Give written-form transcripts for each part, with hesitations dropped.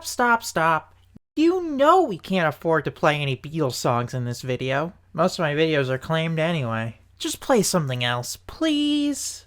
Stop. You know we can't afford to play any Beatles songs in this video. Most of my videos are claimed anyway. Just play something else, please.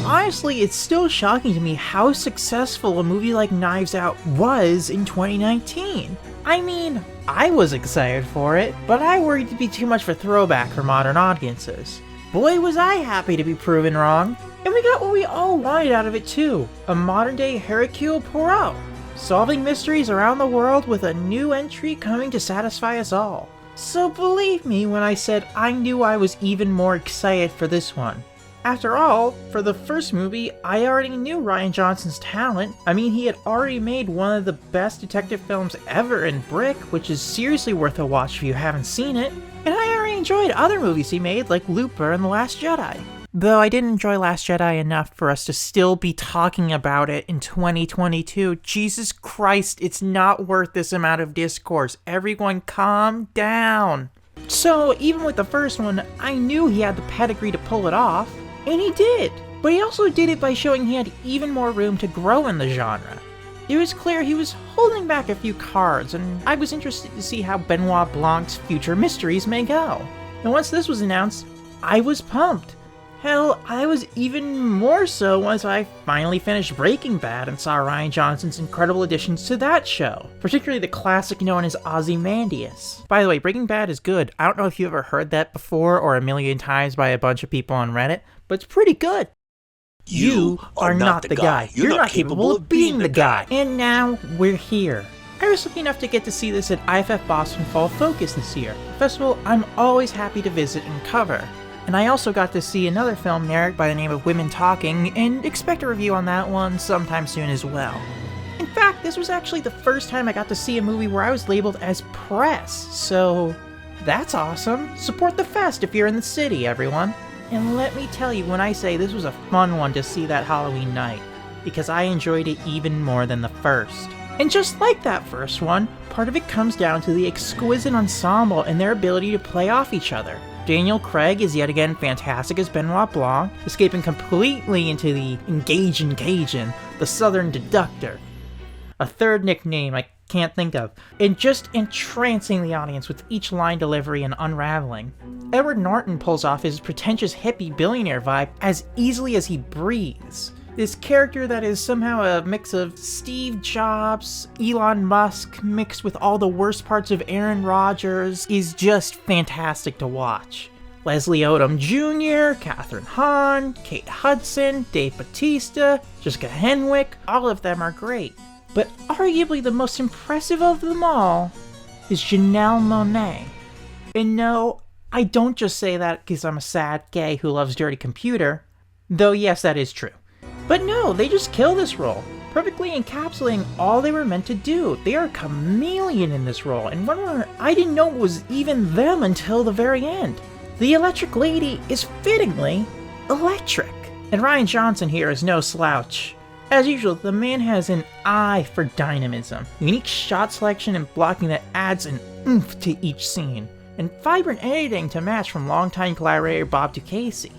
Honestly, it's still shocking to me how successful a movie like Knives Out was in 2019. I mean, I was excited for it, but I worried it'd be too much of a throwback for modern audiences. Boy, was I happy to be proven wrong. And we got what we all wanted out of it too, a modern-day Hercule Poirot, solving mysteries around the world with a new entry coming to satisfy us all. So believe me when I said I knew I was even more excited for this one. After all, for the first movie, I already knew Rian Johnson's talent. I mean, he had already made one of the best detective films ever in Brick, which is seriously worth a watch if you haven't seen it. And I already enjoyed other movies he made, like Looper and The Last Jedi. Though I didn't enjoy Last Jedi enough for us to still be talking about it in 2022. Jesus Christ, it's not worth this amount of discourse. Everyone calm down. So, even with the first one, I knew he had the pedigree to pull it off. And he did, but he also did it by showing he had even more room to grow in the genre. It was clear he was holding back a few cards, and I was interested to see how Benoit Blanc's future mysteries may go. And once this was announced, I was pumped. Hell, I was even more so once I finally finished Breaking Bad and saw Rian Johnson's incredible additions to that show, particularly the classic known as Ozymandias. By the way, Breaking Bad is good. I don't know if you ever heard that before or a million times by a bunch of people on Reddit, but it's pretty good. You are not the guy. You're not capable of being the guy. And now, we're here. I was lucky enough to get to see this at IFFBoston Fall Focus this year, a festival I'm always happy to visit and cover. And I also got to see another film narrated by the name of Women Talking, and expect a review on that one sometime soon as well. In fact, this was actually the first time I got to see a movie where I was labeled as press, so that's awesome. Support the fest if you're in the city, everyone. And let me tell you when I say this was a fun one to see that Halloween night, because I enjoyed it even more than the first. And just like that first one, part of it comes down to the exquisite ensemble and their ability to play off each other. Daniel Craig is yet again fantastic as Benoit Blanc, escaping completely into the engaging Cajun, the Southern Deductor. A third nickname I can't think of, and just entrancing the audience with each line delivery and unraveling. Edward Norton pulls off his pretentious hippie billionaire vibe as easily as he breathes. This character that is somehow a mix of Steve Jobs, Elon Musk, mixed with all the worst parts of Aaron Rodgers, is just fantastic to watch. Leslie Odom Jr., Kathryn Hahn, Kate Hudson, Dave Bautista, Jessica Henwick, all of them are great. But arguably the most impressive of them all is Janelle Monáe. And no, I don't just say that because I'm a sad gay who loves Dirty Computer, though yes, that is true. But no, they just kill this role, perfectly encapsulating all they were meant to do. They are a chameleon in this role, and one where I didn't know it was even them until the very end. The Electric Lady is fittingly electric, and Rian Johnson here is no slouch. As usual, the man has an eye for dynamism, unique shot selection and blocking that adds an oomph to each scene, and vibrant editing to match from longtime collaborator Bob Ducasey.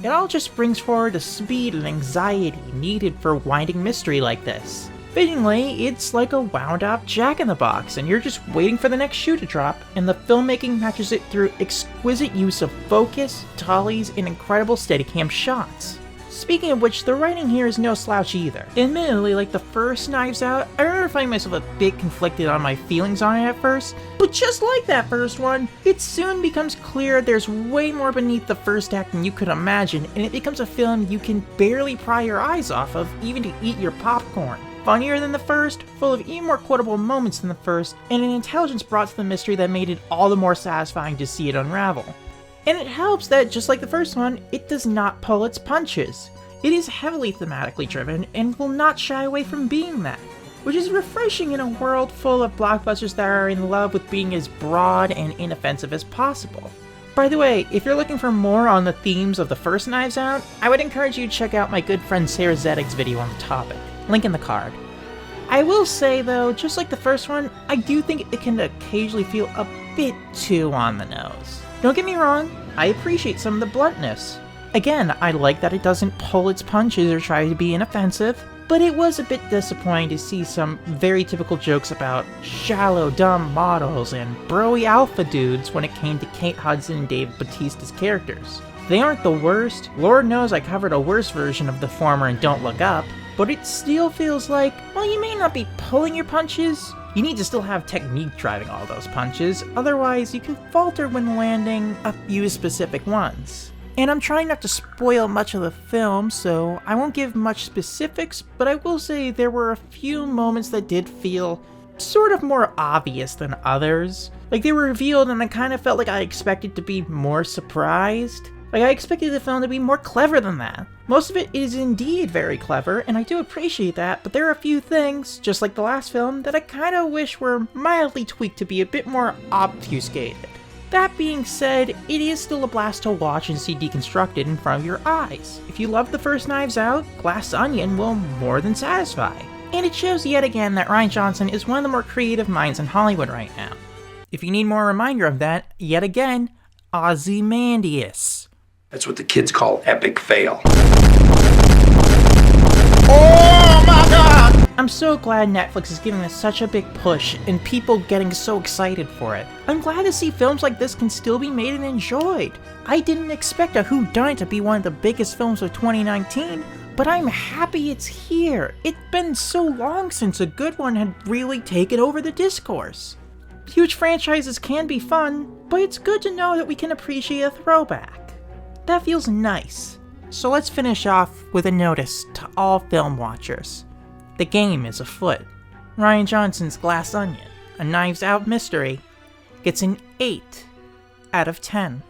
It all just brings forward the speed and anxiety needed for a winding mystery like this. Fittingly, it's like a wound-up Jack-in-the-Box, and you're just waiting for the next shoe to drop, and the filmmaking matches it through exquisite use of focus, dollies, and incredible Steadicam shots. Speaking of which, the writing here is no slouch either. Admittedly, like the first Knives Out, I remember finding myself a bit conflicted on my feelings on it at first, but just like that first one, it soon becomes clear there's way more beneath the first act than you could imagine, and it becomes a film you can barely pry your eyes off of, even to eat your popcorn. Funnier than the first, full of even more quotable moments than the first, and an intelligence brought to the mystery that made it all the more satisfying to see it unravel. And it helps that, just like the first one, it does not pull its punches. It is heavily thematically driven and will not shy away from being that, which is refreshing in a world full of blockbusters that are in love with being as broad and inoffensive as possible. By the way, if you're looking for more on the themes of the first Knives Out, I would encourage you to check out my good friend Sarah Zedig's video on the topic. Link in the card. I will say though, just like the first one, I do think it can occasionally feel a bit too on the nose. Don't get me wrong, I appreciate some of the bluntness. Again, I like that it doesn't pull its punches or try to be inoffensive, but it was a bit disappointing to see some very typical jokes about shallow, dumb models and broy alpha dudes when it came to Kate Hudson and Dave Bautista's characters. They aren't the worst, Lord knows I covered a worse version of the former in Don't Look Up, but it still feels like, while you may not be pulling your punches, you need to still have technique driving all those punches, otherwise you can falter when landing a few specific ones. And I'm trying not to spoil much of the film, so I won't give much specifics, but I will say there were a few moments that did feel sort of more obvious than others. Like they were revealed and I kind of felt like I expected to be more surprised. Like I expected the film to be more clever than that. Most of it is indeed very clever, and I do appreciate that, but there are a few things, just like the last film, that I kind of wish were mildly tweaked to be a bit more obfuscated. That being said, it is still a blast to watch and see deconstructed in front of your eyes. If you loved the first Knives Out, Glass Onion will more than satisfy. And it shows yet again that Rian Johnson is one of the more creative minds in Hollywood right now. If you need more reminder of that, yet again, Ozymandias. That's what the kids call epic fail. Oh my god! I'm so glad Netflix is giving this such a big push and people getting so excited for it. I'm glad to see films like this can still be made and enjoyed. I didn't expect a whodunit to be one of the biggest films of 2019, but I'm happy it's here. It's been so long since a good one had really taken over the discourse. Huge franchises can be fun, but it's good to know that we can appreciate a throwback. That feels nice. So let's finish off with a notice to all film watchers. The game is afoot. Rian Johnson's Glass Onion, a Knives Out mystery, gets an 8 out of 10.